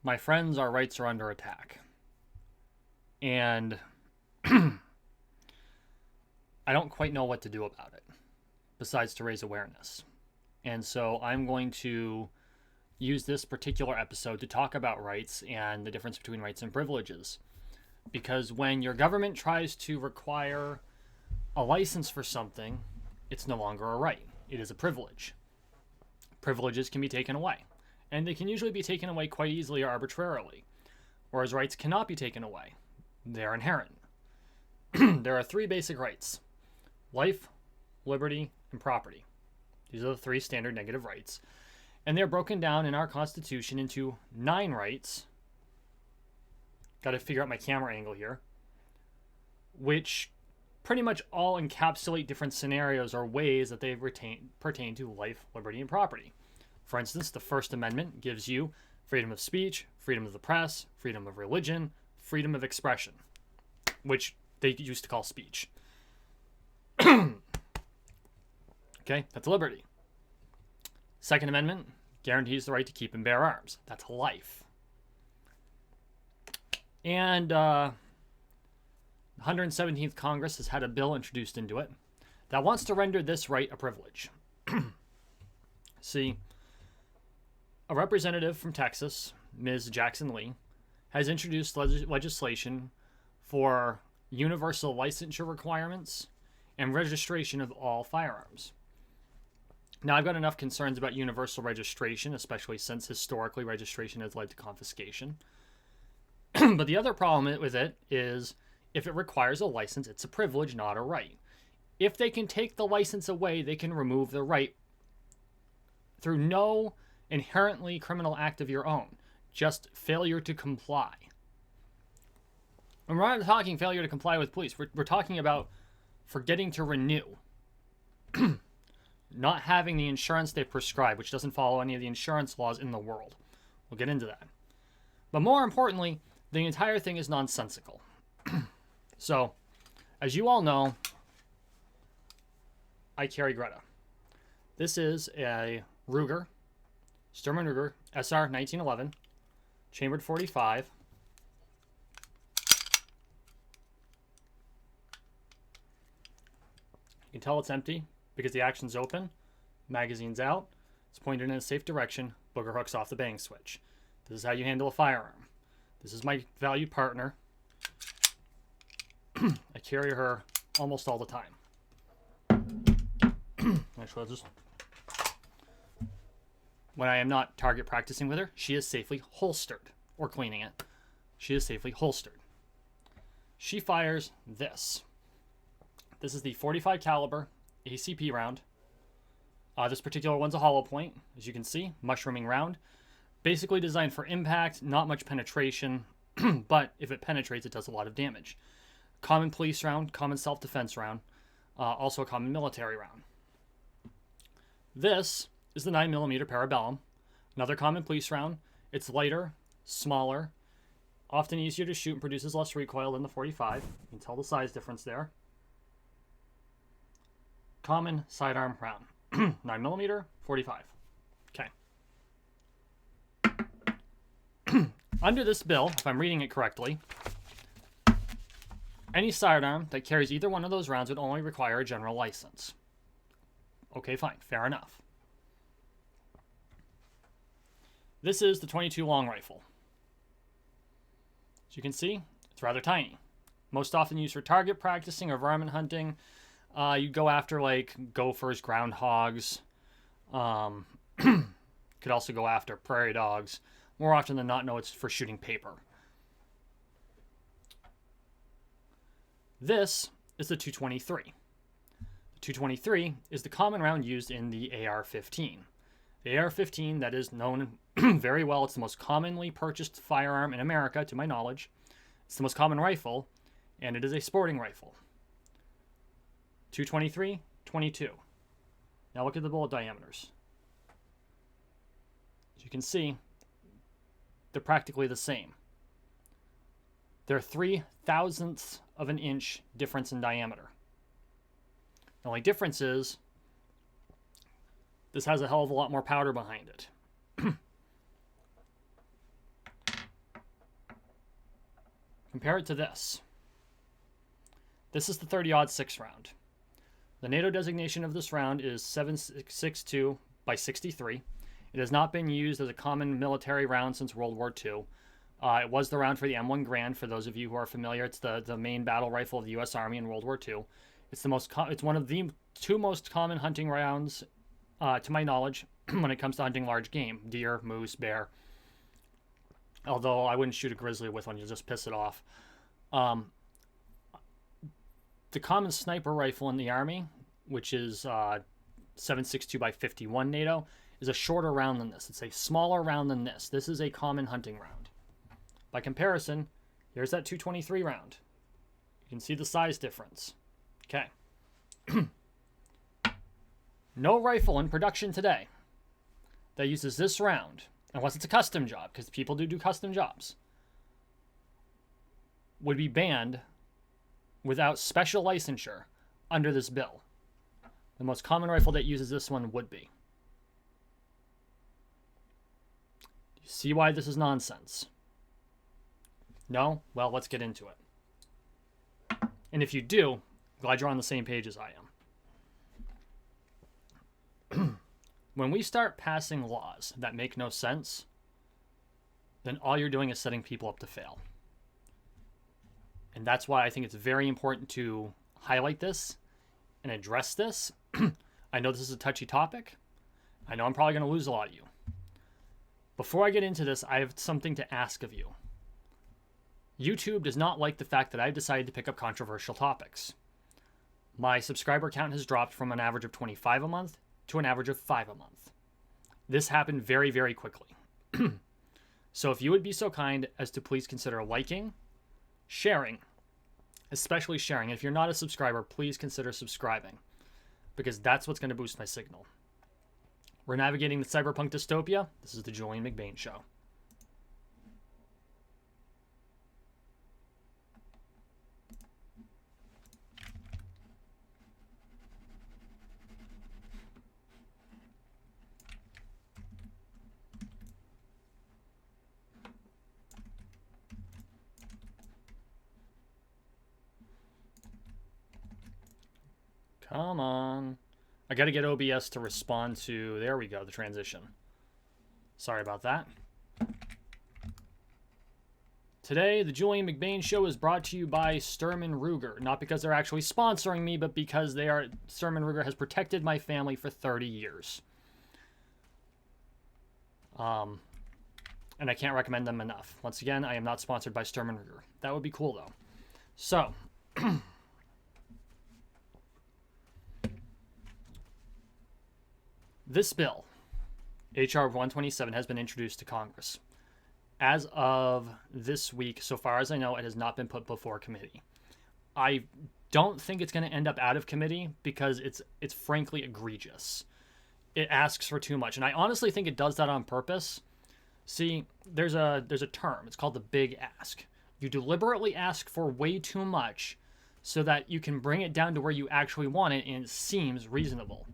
My friends, our rights are under attack. And I don't quite know what to do about it, besides to raise awareness. And so I'm going to use this particular episode to talk about rights and the difference between rights and privileges. Because when your government tries to require a license for something, it's no longer a right. It is a privilege. Privileges can be taken away, and they can usually be taken away quite easily or arbitrarily, whereas rights cannot be taken away. They are inherent. There are three basic rights: life, liberty, and property. These are the three standard negative rights, and they're broken down in our Constitution into 9 rights. Got to figure out my camera angle here, which pretty much all encapsulate different scenarios or ways that they pertain to life, liberty, and property. For instance, the First Amendment gives you freedom of speech, freedom of the press, freedom of religion, freedom of expression, which they used to call speech. Okay, that's liberty. Second Amendment guarantees the right to keep and bear arms. That's life. And the 117th Congress has had a bill introduced into it that wants to render this right a privilege. See, a representative from Texas, Ms. Jackson Lee, has introduced legislation for universal licensure requirements and registration of all firearms. Now, I've got enough concerns about universal registration, especially since historically registration has led to confiscation. But the other problem with it is if it requires a license, it's a privilege, not a right. If they can take the license away, they can remove the right through no inherently criminal act of your own, just failure to comply. And we're not talking failure to comply with police. We're talking about forgetting to renew. Not having the insurance they prescribe, which doesn't follow any of the insurance laws in the world. We'll get into that. But more importantly, the entire thing is nonsensical. So, as you all know, I carry Greta. This is a Ruger, Sturm & Ruger SR 1911, chambered 45. You can tell it's empty because the action's open, magazine's out, it's pointed in a safe direction, booger hook's off the bang switch. This is how you handle a firearm. This is my valued partner. I carry her almost all the time. Actually, I'll just... When I am not target practicing with her, she is safely holstered, or cleaning it. She is safely holstered. She fires this. This is the 45 caliber ACP round. This particular one's a hollow point, as you can see, mushrooming round. Basically designed for impact, not much penetration, but if it penetrates, it does a lot of damage. Common police round, common self-defense round, also a common military round. This is the 9mm Parabellum, another common police round. It's lighter, smaller, often easier to shoot and produces less recoil than the 45. You can tell the size difference there. Common sidearm round, 9mm, 45. Okay. Under this bill, if I'm reading it correctly, any sidearm that carries either one of those rounds would only require a general license. Okay, fine. Fair enough. This is the .22 long rifle. As you can see, it's rather tiny. Most often used for target practicing or varmint hunting. You go after like gophers, groundhogs. Could also go after prairie dogs. More often than not, no, it's for shooting paper. This is the .223. The .223 is the common round used in the AR-15. The AR-15, that is known very well. It's the most commonly purchased firearm in America, to my knowledge. It's the most common rifle, and it is a sporting rifle. .223, .22. Now look at the bullet diameters. As you can see, they're practically the same. They're 0.003 of an inch difference in diameter. The only difference is this has a hell of a lot more powder behind it. Compare it to this. This is the 30-06 round. The NATO designation of this round is 7.62 by 63. It has not been used as a common military round since World War II. It was the round for the M1 Grand, for those of you who are familiar. It's the main battle rifle of the U.S. Army in World War II. It's one of the two most common hunting rounds, to my knowledge, when it comes to hunting large game. Deer, moose, bear. Although I wouldn't shoot a grizzly with one, you'll just piss it off. The common sniper rifle in the Army, which is 7.62 by 51 NATO, is a shorter round than this. It's a smaller round than this. This is a common hunting round. By comparison, here's that 223 round. You can see the size difference. Okay. No rifle in production today that uses this round, unless it's a custom job, because people do custom jobs, would be banned without special licensure under this bill. The most common rifle that uses this one would be. Do you see why this is nonsense? No? Well, let's get into it. And if you do, I'm glad you're on the same page as I am. When we start passing laws that make no sense, then all you're doing is setting people up to fail. And that's why I think it's very important to highlight this and address this. I know this is a touchy topic. I know I'm probably going to lose a lot of you. Before I get into this, I have something to ask of you. YouTube does not like the fact that I've decided to pick up controversial topics. My subscriber count has dropped from an average of 25 a month to an average of 5 a month. This happened very, very quickly. So if you would be so kind as to please consider liking, sharing, especially sharing. If you're not a subscriber, please consider subscribing, because that's what's going to boost my signal. We're navigating the cyberpunk dystopia. This is the Julien McBain Show. Come on. I got to get OBS to respond to, there we go, the transition. Sorry about that. Today, the Julien McBain Show is brought to you by Sturm and Ruger. Not because they're actually sponsoring me, but because Sturm and Ruger has protected my family for 30 years. And I can't recommend them enough. Once again, I am not sponsored by Sturm and Ruger. That would be cool, though. So... This bill, H.R. 127, has been introduced to Congress. As of this week, so far as I know, it has not been put before committee. I don't think it's going to end up out of committee because it's frankly egregious. It asks for too much, and I honestly think it does that on purpose. See, there's a term. It's called the big ask. You deliberately ask for way too much so that you can bring it down to where you actually want it and it seems reasonable.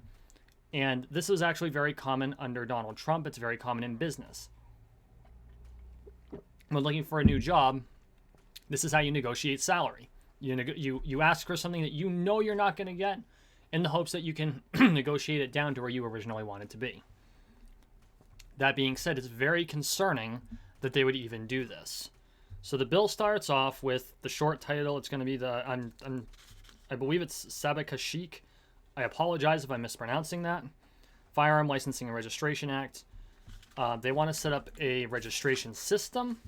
And this is actually very common under Donald Trump. It's very common in business. When looking for a new job, this is how you negotiate salary. You ask for something that you know you're not going to get in the hopes that you can negotiate it down to where you originally wanted to be. That being said, it's very concerning that they would even do this. So the bill starts off with the short title. It's going to be I believe it's Sabakashik. I apologize if I'm mispronouncing that. Firearm Licensing and Registration Act. They want to set up a registration system.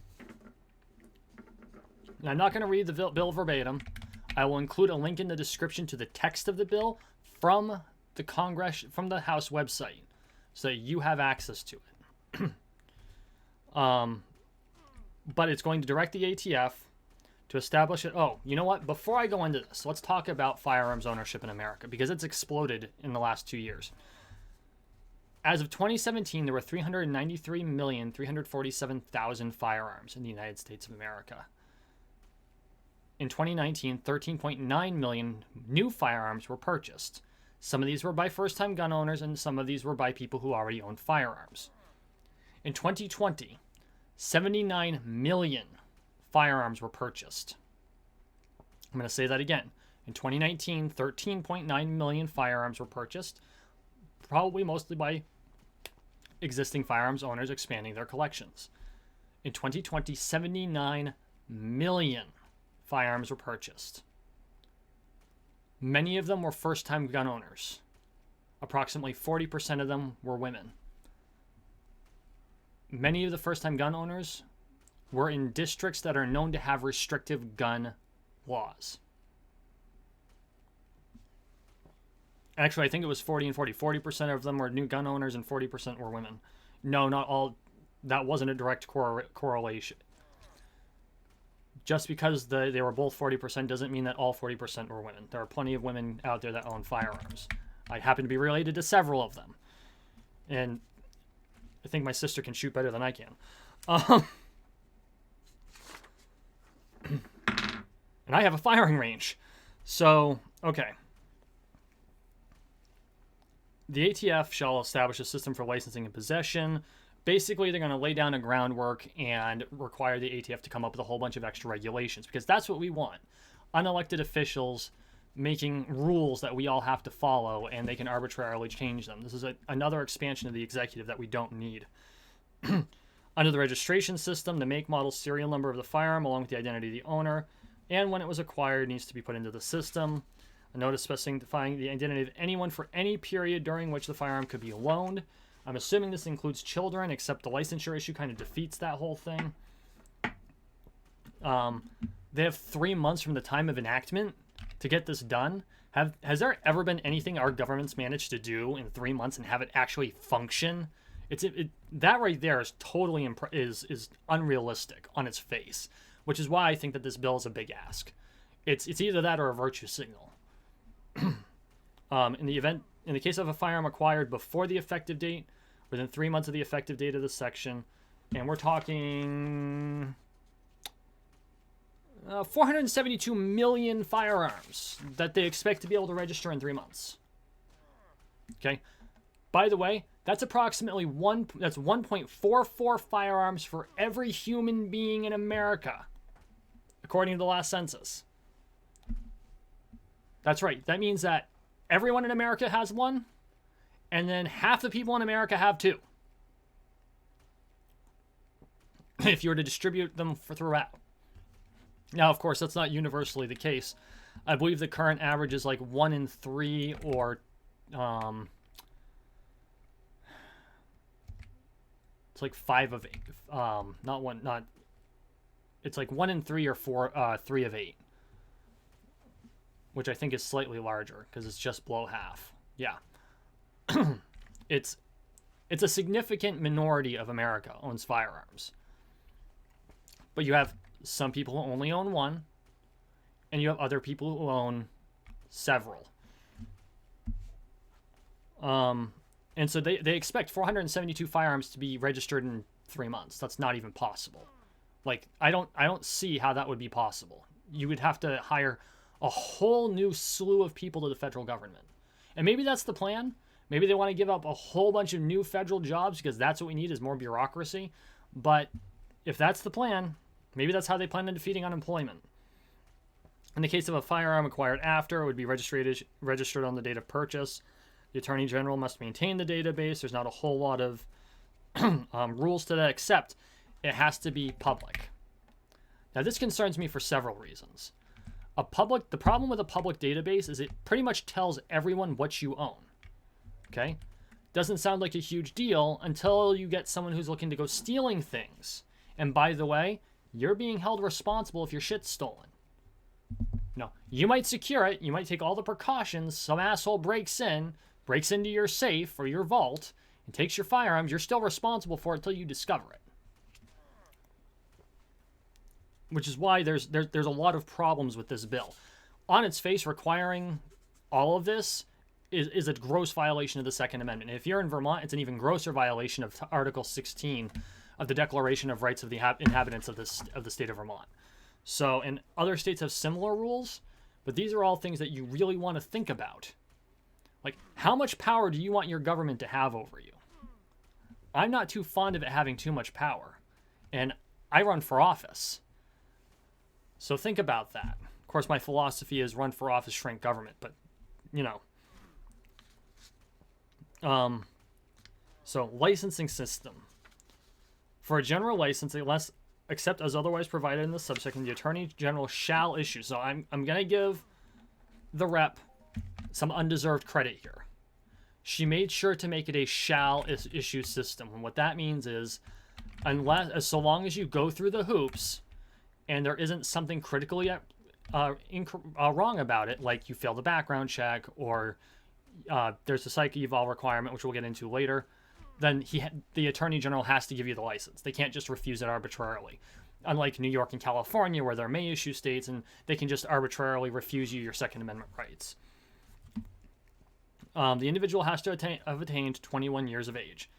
And I'm not going to read the bill verbatim. I will include a link in the description to the text of the bill from the House website, so that you have access to it. But it's going to direct the ATF to establish it. Oh, you know what? Before I go into this, let's talk about firearms ownership in America, because it's exploded in the last 2 years. As of 2017, there were 393,347,000 firearms in the United States of America. In 2019, 13.9 million new firearms were purchased. Some of these were by first-time gun owners, and some of these were by people who already owned firearms. In 2020, 79 million firearms were purchased. I'm going to say that again. In 2019, 13.9 million firearms were purchased, probably mostly by existing firearms owners expanding their collections. In 2020, 79 million firearms were purchased. Many of them were first-time gun owners. Approximately 40% of them were women. Many of the first-time gun owners were in districts that are known to have restrictive gun laws. Actually, I think it was 40 and 40. 40% of them were new gun owners and 40% were women. No, not all. That wasn't a direct correlation. Just because they were both 40% doesn't mean that all 40% were women. There are plenty of women out there that own firearms. I happen to be related to several of them. And I think my sister can shoot better than I can. And I have a firing range. So, okay. The ATF shall establish a system for licensing and possession. Basically, they're going to lay down a groundwork and require the ATF to come up with a whole bunch of extra regulations, because that's what we want. Unelected officials making rules that we all have to follow, and they can arbitrarily change them. This is another expansion of the executive that we don't need. Under the registration system, the make, model, serial number of the firearm, along with the identity of the owner, and when it was acquired, needs to be put into the system. A notice specifying the identity of anyone for any period during which the firearm could be loaned. I'm assuming this includes children, except the licensure issue kind of defeats that whole thing. They have 3 months from the time of enactment to get this done. Has there ever been anything our government's managed to do in 3 months and have it actually function? That right there is totally is unrealistic on its face, which is why I think that this bill is a big ask. It's either that or a virtue signal. In the case of a firearm acquired before the effective date, within 3 months of the effective date of this section, and we're talking 472 million firearms that they expect to be able to register in 3 months. Okay. By the way, that's approximately 1.44 firearms for every human being in America, according to the last census. That's right. That means that everyone in America has one, and then half the people in America have two. If you were to distribute them throughout. Now, of course, that's not universally the case. I believe the current average is like 1 in 3, or it's like 5 of 8. It's like 1 in 3 or 3 of 8. Which I think is slightly larger because it's just below half. Yeah. It's a significant minority of America owns firearms. But you have some people who only own one, and you have other people who own several. And so they expect 472 firearms to be registered in 3 months. That's not even possible. Like, I don't see how that would be possible. You would have to hire a whole new slew of people to the federal government. And maybe that's the plan. Maybe they want to give up a whole bunch of new federal jobs because that's what we need is more bureaucracy. But if that's the plan, maybe that's how they plan on defeating unemployment. In the case of a firearm acquired after, it would be registered on the date of purchase. The Attorney General must maintain the database. There's not a whole lot of rules to that, except it has to be public. Now, this concerns me for several reasons. The problem with a public database is it pretty much tells everyone what you own. Okay? Doesn't sound like a huge deal until you get someone who's looking to go stealing things. And by the way, you're being held responsible if your shit's stolen. No, you might secure it, you might take all the precautions, some asshole breaks into your safe or your vault, and takes your firearms, you're still responsible for it until you discover it. Which is why there's a lot of problems with this bill. On its face, requiring all of this is a gross violation of the Second Amendment. And if you're in Vermont, it's an even grosser violation of Article 16 of the Declaration of Rights of the Inhabitants of the State of Vermont. So, and other states have similar rules, but these are all things that you really want to think about. Like, how much power do you want your government to have over you? I'm not too fond of it having too much power. And I run for office. So think about that. Of course, my philosophy is run for office, shrink government, but, you know. So licensing system. For a general license, unless except as otherwise provided in the subsection, the Attorney General shall issue. So I'm going to give the rep some undeserved credit here. She made sure to make it a shall issue system. And what that means is, so long as you go through the hoops and there isn't something critically wrong about it, like you fail the background check or there's a psych eval requirement, which we'll get into later, then the Attorney General has to give you the license. They can't just refuse it arbitrarily. Unlike New York and California, where there may issue states and they can just arbitrarily refuse you your Second Amendment rights. The individual has to have attained 21 years of age,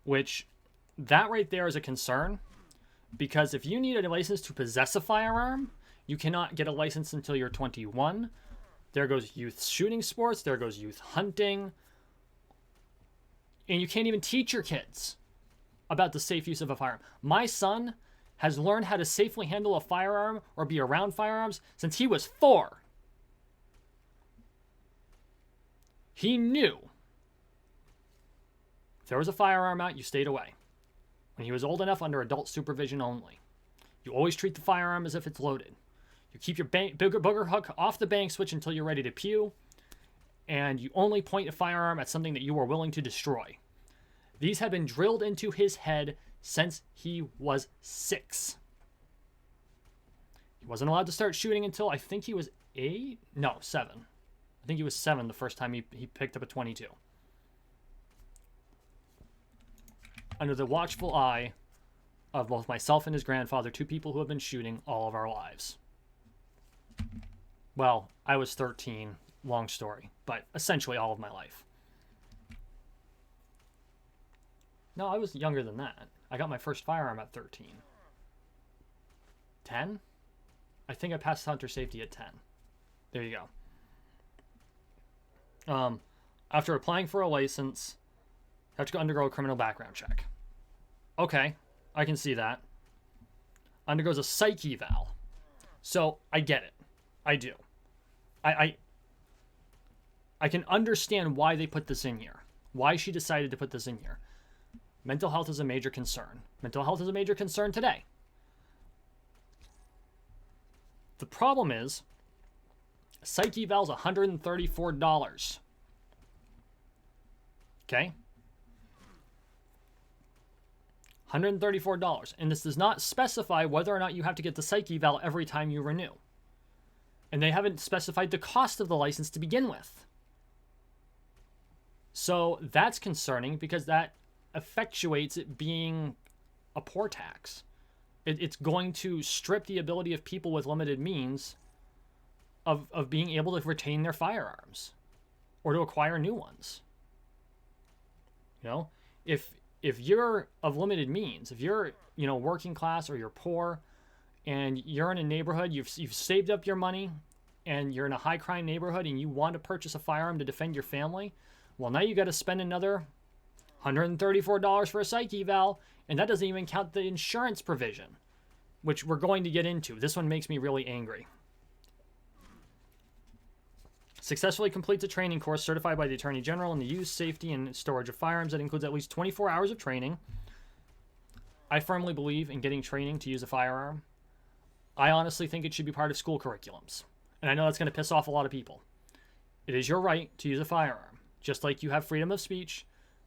which that right there is a concern, because if you need a license to possess a firearm, you cannot get a license until you're 21. There goes youth shooting sports, there goes youth hunting, and you can't even teach your kids about the safe use of a firearm. My son has learned how to safely handle a firearm or be around firearms since he was 4. He knew if there was a firearm out, you stayed away. When he was old enough, under adult supervision only. You always treat the firearm as if it's loaded. You keep your booger hook off the bank switch until you're ready to pew, and you only point a firearm at something that you are willing to destroy. These have been drilled into his head since he was 6. He wasn't allowed to start shooting until I think he was 8? No, 7. I think he was 7 the first time he picked up a .22. Under the watchful eye of both myself and his grandfather, 2 people who have been shooting all of our lives. Well, I was 13, long story, but essentially all of my life. No, I was younger than that. I got my first firearm at 13. 10? I think I passed hunter safety at 10. There you go. After applying for a license, you have to undergo a criminal background check. Okay, I can see that. Undergoes a psych eval. So, I get it. I do. I can understand why they put this in here. Why she decided to put this in here. Mental health is a major concern. Mental health is a major concern today. The problem is, psych eval is $134. Okay? $134. And this does not specify whether or not you have to get the psych eval every time you renew. And they haven't specified the cost of the license to begin with. So that's concerning because that effectuates it being a poor tax. It's going to strip the ability of people with limited means of being able to retain their firearms or to acquire new ones. You know, if you're of limited means, if you're, working class or you're poor and you're in a neighborhood, you've saved up your money and you're in a high crime neighborhood and you want to purchase a firearm to defend your family, well, now you got to spend another $134 for a psych eval, and that doesn't even count the insurance provision, which we're going to get into. This one makes me really angry. Successfully completes a training course certified by the Attorney General in the use, safety, and storage of firearms that includes at least 24 hours of training. I firmly believe in getting training to use a firearm. I honestly think it should be part of school curriculums. And I know that's going to piss off a lot of people. It is your right to use a firearm, just like you have freedom of speech,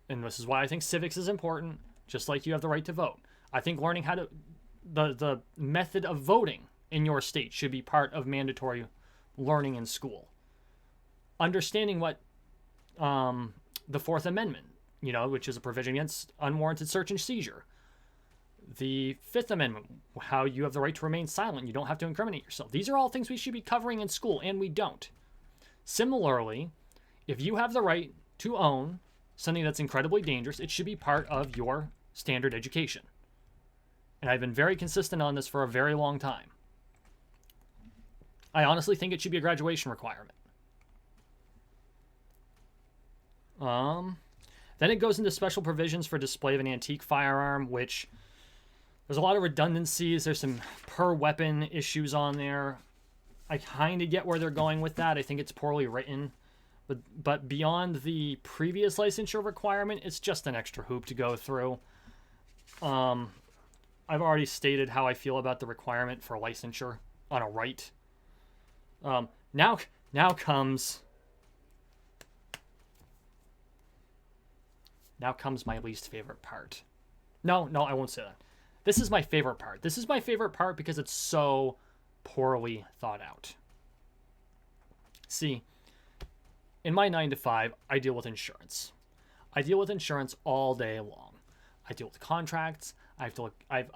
and this is why I think civics is important, just like you have the right to vote. I think learning how to, the method of voting in your state should be part of mandatory learning in school. Understanding what the Fourth Amendment, which is a provision against unwarranted search and seizure. The Fifth Amendment, how you have the right to remain silent. You don't have to incriminate yourself. These are all things we should be covering in school, and we don't. Similarly, if you have the right to own something that's incredibly dangerous, it should be part of your standard education. And I've been very consistent on this for a very long time. I honestly think it should be a graduation requirement. Then it goes into special provisions for display of an antique firearm, which There's a lot of redundancies. There's some per weapon issues on there. I kind of get where they're going with that. I think it's poorly written. But beyond the previous licensure requirement, it's just an extra hoop to go through. I've already stated how I feel about the requirement for licensure on a right. Now comes my least favorite part. No, I won't say that. This is my favorite part. This is my favorite part because it's so poorly thought out. See, in my 9 to 5, I deal with insurance. I deal with insurance all day long. I deal with contracts. I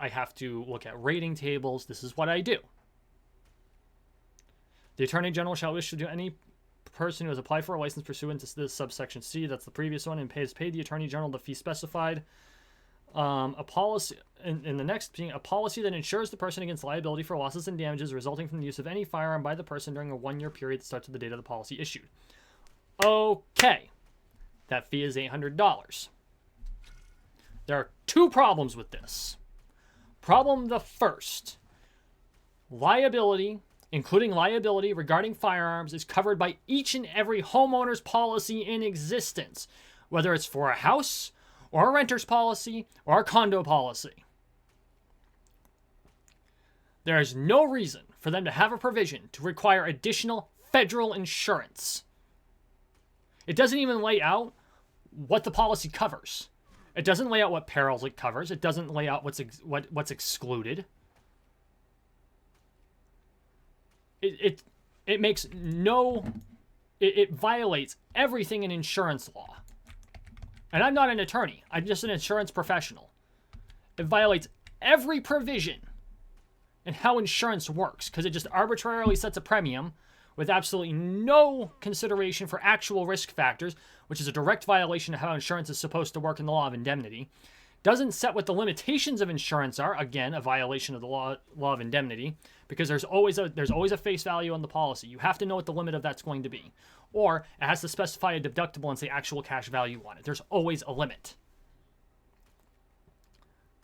have to look at rating tables. This is what I do. The Attorney General shall issue to any person who has applied for a license pursuant to this subsection C, that's the previous one, and has paid the Attorney General the fee specified. A policy, in the next being a policy that insures the person against liability for losses and damages resulting from the use of any firearm by the person during a 1-year period that starts with the date of the policy issued. Okay, that fee is $800. There are 2 problems with this. Problem the first, liability, including liability regarding firearms, is covered by each and every homeowner's policy in existence, whether it's for a house or a renter's policy or a condo policy. There is no reason for them to have a provision to require additional federal insurance. It doesn't even lay out what the policy covers. It doesn't lay out what perils it covers. It doesn't lay out what's excluded. It makes no... It violates everything in insurance law. And I'm not an attorney. I'm just an insurance professional. It violates every provision in how insurance works because it just arbitrarily sets a premium with absolutely no consideration for actual risk factors, which is a direct violation of how insurance is supposed to work in the law of indemnity. Doesn't set what the limitations of insurance are, again, a violation of the law of indemnity, because there's always a face value on the policy. You have to know what the limit of that's going to be. Or it has to specify a deductible and say actual cash value on it. There's always a limit.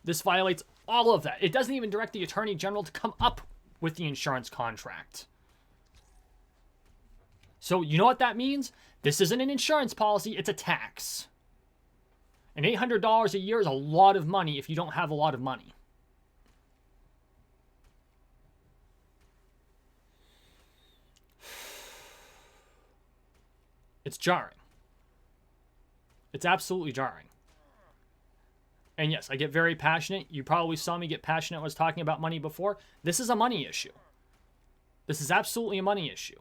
This violates all of that. It doesn't even direct the Attorney General to come up with the insurance contract. So you know what that means? This isn't an insurance policy, it's a tax. And $800 a year is a lot of money if you don't have a lot of money. It's jarring. It's absolutely jarring. And yes, I get very passionate. You probably saw me get passionate when I was talking about money before. This is a money issue. This is absolutely a money issue.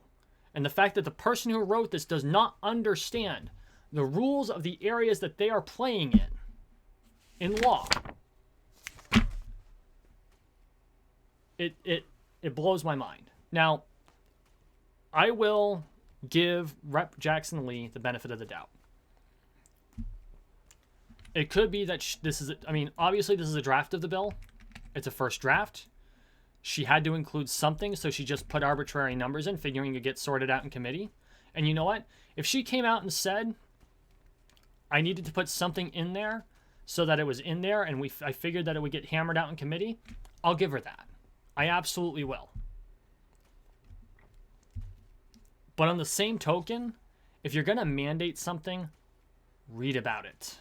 And the fact that the person who wrote this does not understand the rules of the areas that they are playing in law, it blows my mind. Now, I will give Rep. Jackson Lee the benefit of the doubt. It could be that obviously this is a draft of the bill. It's a first draft. She had to include something, so she just put arbitrary numbers in, figuring it gets sorted out in committee. And you know what? If she came out and said, I needed to put something in there so that it was in there and I figured that it would get hammered out in committee, I'll give her that. I absolutely will. But on the same token, if you're going to mandate something, read about it.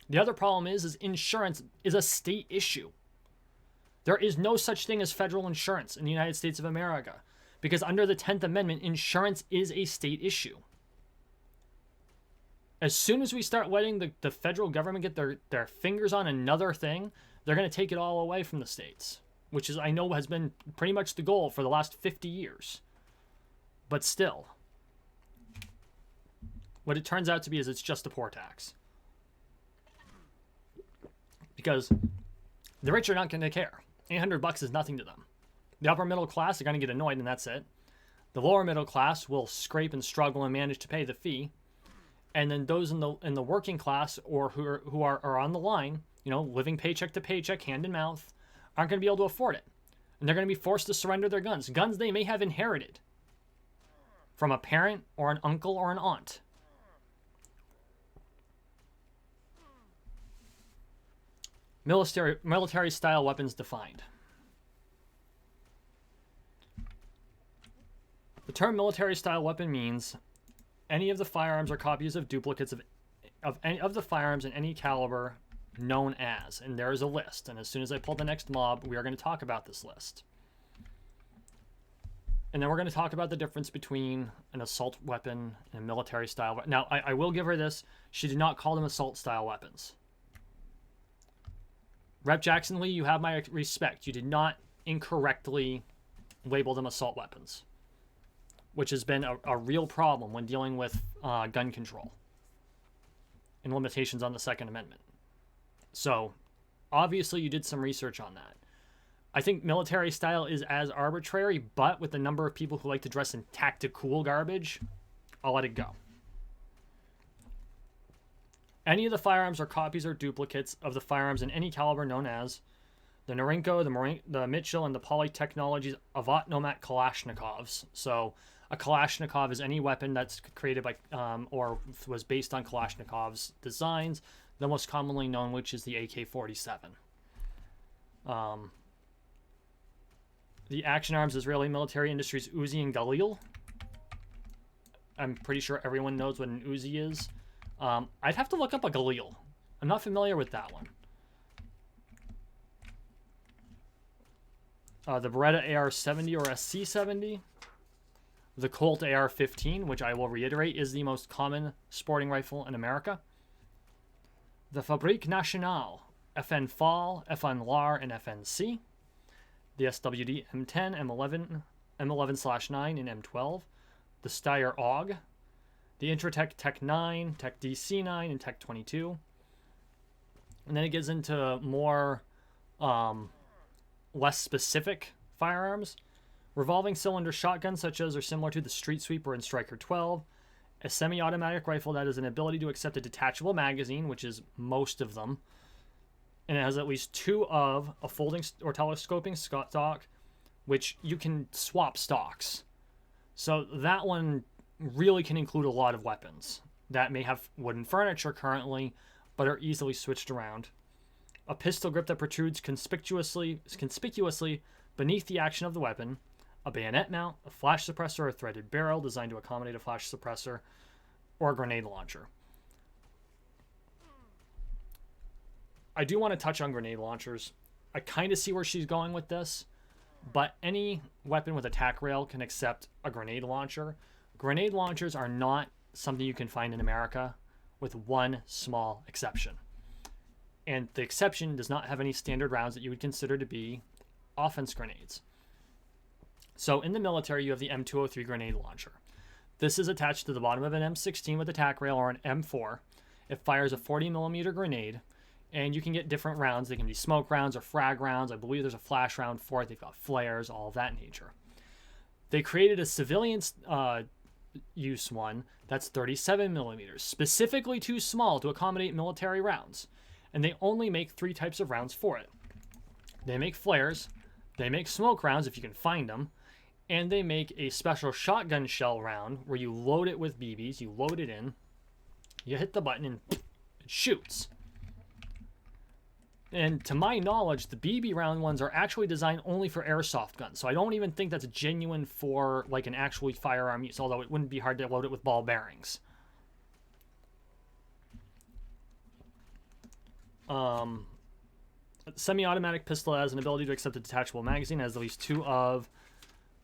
The other problem is insurance is a state issue. There is no such thing as federal insurance in the United States of America because under the 10th Amendment, insurance is a state issue. As soon as we start letting the federal government get their fingers on another thing, they're going to take it all away from the states, which is, I know, has been pretty much the goal for the last 50 years. But still, what it turns out to be is it's just a poor tax. Because the rich are not going to care. $800 is nothing to them. The upper middle class are going to get annoyed and that's it. The lower middle class will scrape and struggle and manage to pay the fee. And then those in the working class or who are on the line, living paycheck to paycheck, hand in mouth, aren't going to be able to afford it. And they're going to be forced to surrender their guns. Guns they may have inherited from a parent or an uncle or an aunt. Military style weapons defined. The term military style weapon means any of the firearms or copies of duplicates of any of the firearms in any caliber known as, and there is a list, and as soon as I pull the next mob, we are going to talk about this list. And then we're going to talk about the difference between an assault weapon and a military style. Now, I will give her this. She did not call them assault style weapons. Rep. Jackson Lee, you have my respect. You did not incorrectly label them assault weapons, which has been a real problem when dealing with gun control and limitations on the Second Amendment. So, obviously, you did some research on that. I think military style is as arbitrary, but with the number of people who like to dress in tactical garbage, I'll let it go. Any of the firearms are copies or duplicates of the firearms in any caliber known as the Norinko, the Mitchell, and the Polytechnologies Avatnomat Kalashnikovs. So a Kalashnikov is any weapon that's created by or was based on Kalashnikov's designs, the most commonly known which is the AK-47. The Action Arms Israeli Military Industries Uzi and Galil. I'm pretty sure everyone knows what an Uzi is. I'd have to look up a Galil. I'm not familiar with that one. The Beretta AR-70 or SC-70. The Colt AR-15, which I will reiterate is the most common sporting rifle in America. The Fabrique Nationale, FN FAL, FN LAR, and FNC. The SWD M10, M11, M11/9, and M12. The Steyr AUG. The Intratec Tech 9, Tech DC9, and Tech 22. And then it gets into more less specific firearms. Revolving cylinder shotguns such as or similar to the Street Sweeper and Striker 12. A semi-automatic rifle that has an ability to accept a detachable magazine, which is most of them. And it has at least two of a folding or telescoping stock, which you can swap stocks. So that one really can include a lot of weapons that may have wooden furniture currently, but are easily switched around. A pistol grip that protrudes conspicuously beneath the action of the weapon. A bayonet mount, a flash suppressor, or a threaded barrel designed to accommodate a flash suppressor, or a grenade launcher. I do want to touch on grenade launchers. I kind of see where she's going with this, but any weapon with a tack rail can accept a grenade launcher. Grenade launchers are not something you can find in America, with one small exception. And the exception does not have any standard rounds that you would consider to be offense grenades. So in the military, you have the M203 grenade launcher. This is attached to the bottom of an M16 with a tack rail or an M4. It fires a 40 millimeter grenade, and you can get different rounds. They can be smoke rounds or frag rounds. I believe there's a flash round for it. They've got flares, all of that nature. They created a civilian use one that's 37 millimeters, specifically too small to accommodate military rounds. And they only make 3 types of rounds for it. They make flares, they make smoke rounds if you can find them, and they make a special shotgun shell round where you load it with BBs, you load it in, you hit the button, and it shoots. And to my knowledge, the BB round ones are actually designed only for airsoft guns, so I don't even think that's genuine for like an actual firearm use, although it wouldn't be hard to load it with ball bearings. Semi-automatic pistol has an ability to accept a detachable magazine. It has at least 2 of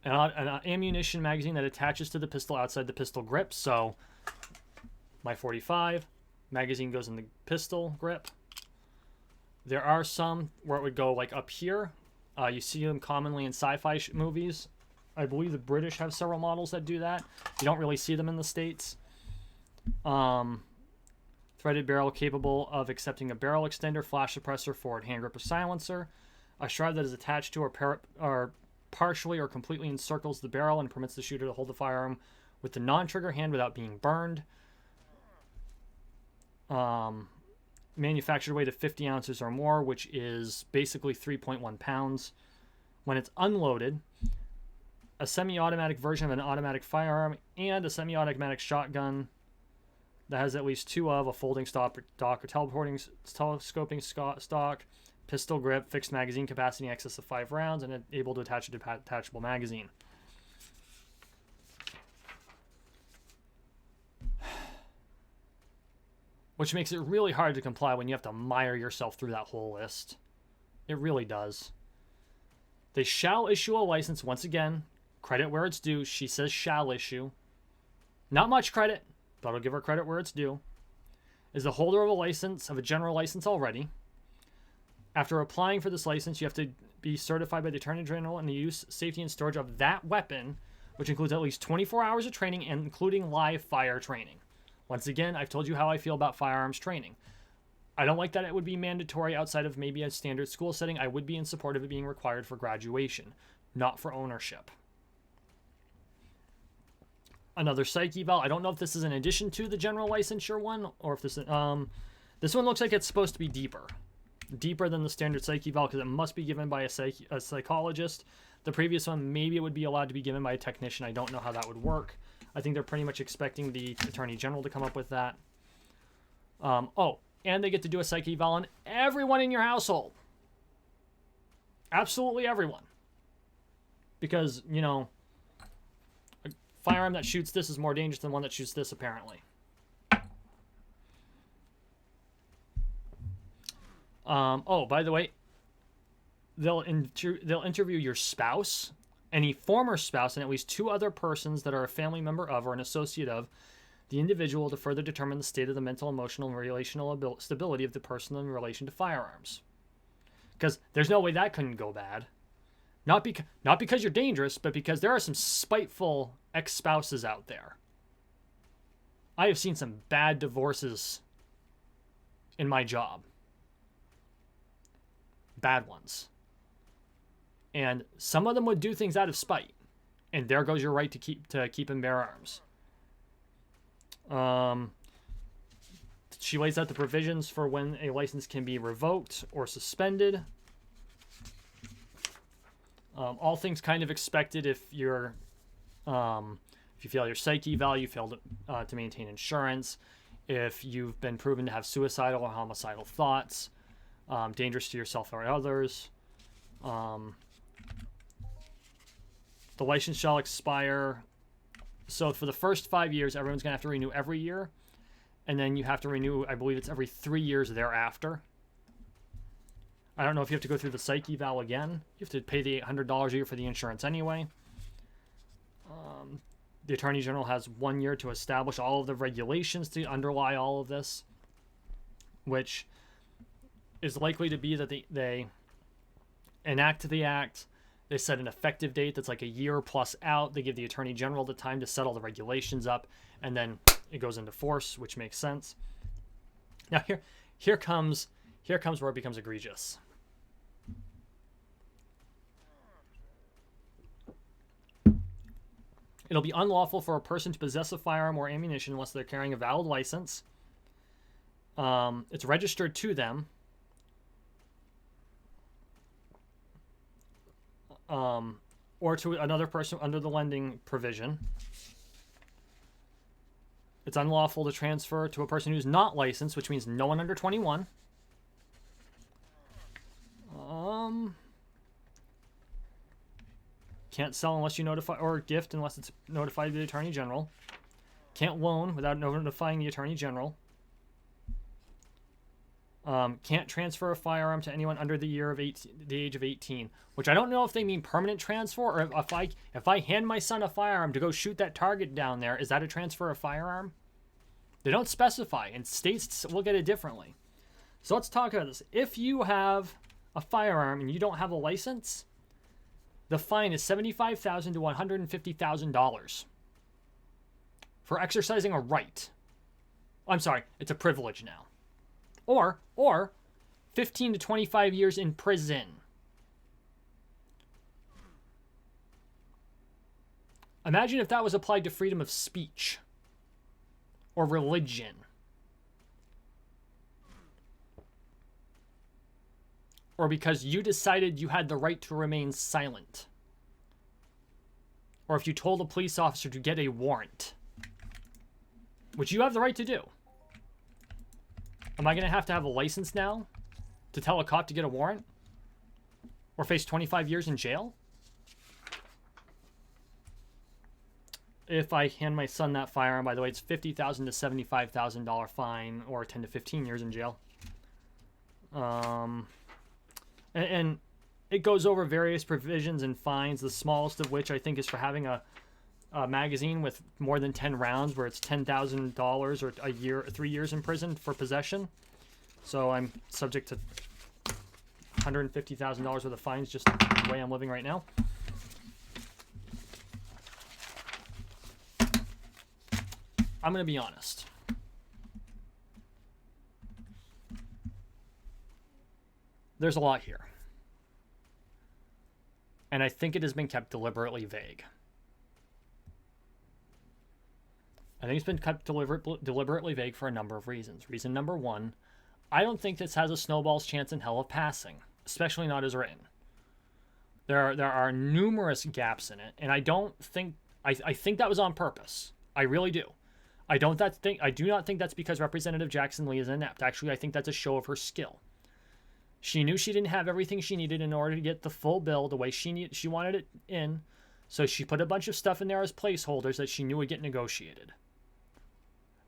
an ammunition magazine that attaches to the pistol outside the pistol grip. So my 45 magazine goes in the pistol grip. There are some where it would go like up here. You see them commonly in sci-fi movies. I believe the British have several models that do that. You don't really see them in the States. Threaded barrel capable of accepting a barrel extender, flash suppressor, forward hand grip, or silencer. A shroud that is attached to or partially or completely encircles the barrel and permits the shooter to hold the firearm with the non-trigger hand without being burned. Manufactured weight of 50 ounces or more, which is basically 3.1 pounds. When it's unloaded, a semi-automatic version of an automatic firearm and a semi-automatic shotgun that has at least 2 of a folding stock or telescoping stock, pistol grip, fixed magazine capacity in excess of 5 rounds, and able to attach a detachable magazine. Which makes it really hard to comply when you have to mire yourself through that whole list. It really does. They shall issue a license. Once again, credit where it's due. She says shall issue. Not much credit, but I'll give her credit where it's due. Is the holder of a license, of a general license already. After applying for this license, you have to be certified by the Attorney General in the use, safety, and storage of that weapon, which includes at least 24 hours of training, including live fire training. Once again, I've told you how I feel about firearms training. I don't like that it would be mandatory outside of maybe a standard school setting. I would be in support of it being required for graduation, not for ownership. Another psych eval. I don't know if this is in addition to the general licensure one, or if this this one looks like it's supposed to be deeper than the standard psych eval, because it must be given by a psychologist. The previous one, maybe it would be allowed to be given by a technician. I don't know how that would work. I think they're pretty much expecting the Attorney General to come up with that. Oh, and they get to do a psych eval on everyone in your household. Absolutely everyone. Because, you know, a firearm that shoots this is more dangerous than one that shoots this, apparently. Oh, by the way, they'll interview your spouse, any former spouse, and at least 2 other persons that are a family member of or an associate of the individual to further determine the state of the mental, emotional, and relational stability of the person in relation to firearms. Because there's no way that couldn't go bad. Not because you're dangerous, but because there are some spiteful ex-spouses out there. I have seen some bad divorces in my job. Bad ones. And some of them would do things out of spite. And there goes your right to keep and bear arms. She lays out the provisions for when a license can be revoked or suspended. All things kind of expected if you're if you fail your psych eval, you fail to maintain insurance, if you've been proven to have suicidal or homicidal thoughts, dangerous to yourself or others. The license shall expire. So for the first 5 years, everyone's going to have to renew every year. And then you have to renew, I believe it's every 3 years thereafter. I don't know if you have to go through the psych eval again. You have to pay the $800 a year for the insurance anyway. The Attorney General has 1 year to establish all of the regulations to underlie all of this, which is likely to be that they enact the act. They set an effective date that's like a year plus out. They give the Attorney General the time to settle the regulations up, and then it goes into force, which makes sense. Now here comes where it becomes egregious. It'll be unlawful for a person to possess a firearm or ammunition unless they're carrying a valid license. It's registered to them. Or to another person under the lending provision. It's unlawful to transfer to a person who's not licensed, which means no one under 21. Can't sell unless you notify, or gift unless it's notified to the Attorney General. Can't loan without notifying the Attorney General. Can't transfer a firearm to anyone under the age of 18, which I don't know if they mean permanent transfer, or if I hand my son a firearm to go shoot that target down there, is that a transfer of firearm? They don't specify, and states look at it differently. So let's talk about this. If you have a firearm and you don't have a license, the fine is $75,000 to $150,000 for exercising a right. I'm sorry, it's a privilege now. Or 15 to 25 years in prison. Imagine if that was applied to freedom of speech or religion. Or because you decided you had the right to remain silent. Or if you told a police officer to get a warrant, which you have the right to do. Am I going to have a license now To tell a cop to get a warrant? Or face 25 years in jail? If I hand my son that firearm, by the way, it's $50,000 to $75,000 fine or 10 to 15 years in jail. And it goes over various provisions and fines, the smallest of which I think is for having a magazine with more than 10 rounds, where it's $10,000 or a year, 3 years in prison for possession. So I'm subject to $150,000 worth of fines just the way I'm living right now. I'm going to be honest. There's a lot here. And I think it has been kept deliberately vague. I think it's been kept deliberately vague for a number of reasons. Reason number one, I don't think this has a snowball's chance in hell of passing, especially not as written. There are numerous gaps in it, and I think that was on purpose. I really do. I do not think that's because Representative Jackson Lee is inept. Actually, I think that's a show of her skill. She knew she didn't have everything she needed in order to get the full bill the way she wanted it in, so she put a bunch of stuff in there as placeholders that she knew would get negotiated.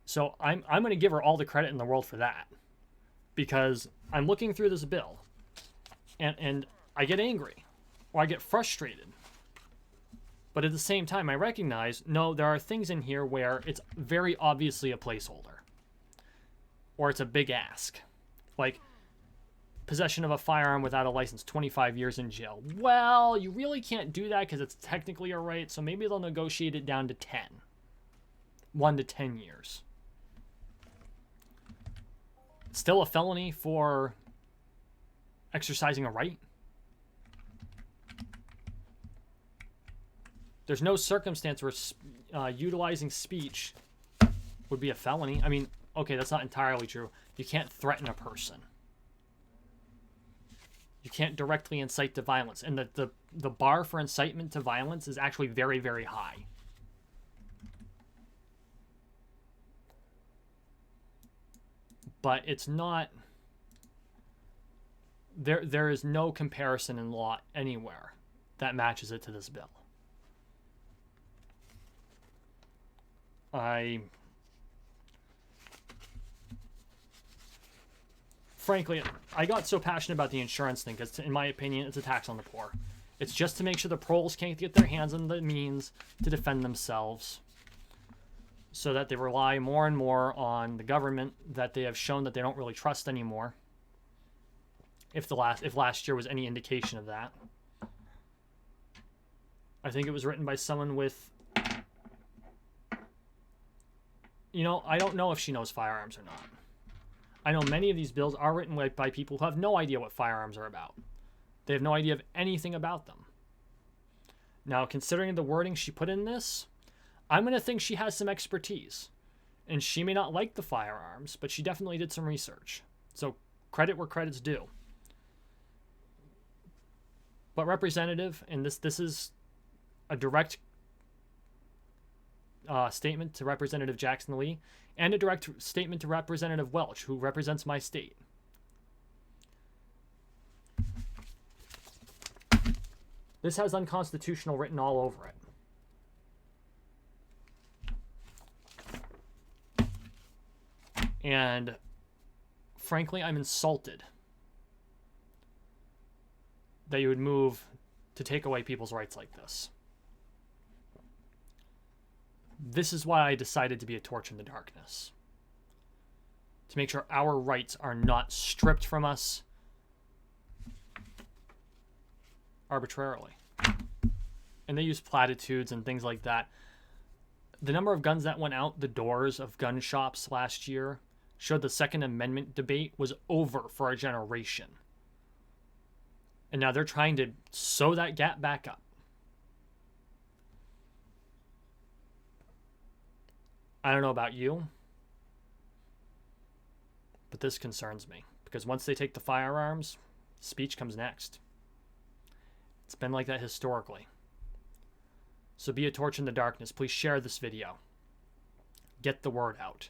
So I'm going to give her all the credit in the world for that, because I'm looking through this bill, and I get angry, or I get frustrated. But at the same time, I recognize, no, there are things in here where it's very obviously a placeholder. Or it's a big ask. Like, possession of a firearm without a license, 25 years in jail. Well, you really can't do that because it's technically a right, so maybe they'll negotiate it down to 10. 1 to 10 years. Still a felony for exercising a right? There's no circumstance where utilizing speech would be a felony. I mean, okay, that's not entirely true. You can't threaten a person. You can't directly incite to violence. And the bar for incitement to violence is actually very, very high. But it's not... There is no comparison in law anywhere that matches it to this bill. Frankly, I got so passionate about the insurance thing because, in my opinion, it's a tax on the poor. It's just to make sure the proles can't get their hands on the means to defend themselves, so that they rely more and more on the government that they have shown that they don't really trust anymore. If last year was any indication of that. I think it was written by someone with... You know, I don't know if she knows firearms or not. I know many of these bills are written by people who have no idea what firearms are about. They have no idea of anything about them. Now, considering the wording she put in this, I'm going to think she has some expertise. And she may not like the firearms, but she definitely did some research. So, credit where credit's due. But Representative, and this is a direct statement to Representative Jackson Lee, and a direct statement to Representative Welch, who represents my state. This has unconstitutional written all over it. And frankly, I'm insulted that you would move to take away people's rights like this. This is why I decided to be a torch in the darkness. To make sure our rights are not stripped from us arbitrarily. And they use platitudes and things like that. The number of guns that went out the doors of gun shops last year showed the Second Amendment debate was over for a generation. And now they're trying to sew that gap back up. I don't know about you, but this concerns me. Because once they take the firearms, speech comes next. It's been like that historically. So be a torch in the darkness. Please share this video. Get the word out.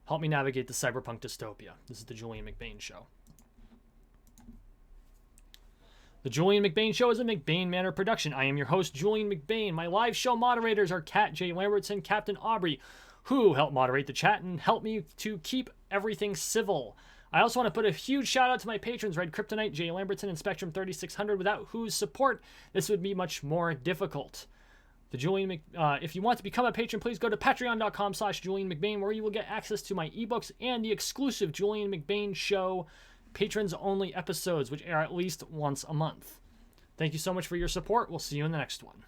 help me navigate the cyberpunk dystopia. This is the Julien McBain Show. The Julien McBain Show is a McBain Manor production. I am your host, Julien McBain. My live show moderators are Kat J. Lambertson, Captain Aubrey, who help moderate the chat and help me to keep everything civil. I also want to put a huge shout out to my patrons, Red Kryptonite, Jay Lamberton, and Spectrum 3600, without whose support this would be much more difficult. If you want to become a patron, please go to patreon.com/Julien McBain, where you will get access to my ebooks and the exclusive Julien McBain Show patrons-only episodes, which air at least once a month. Thank you so much for your support. We'll see you in the next one.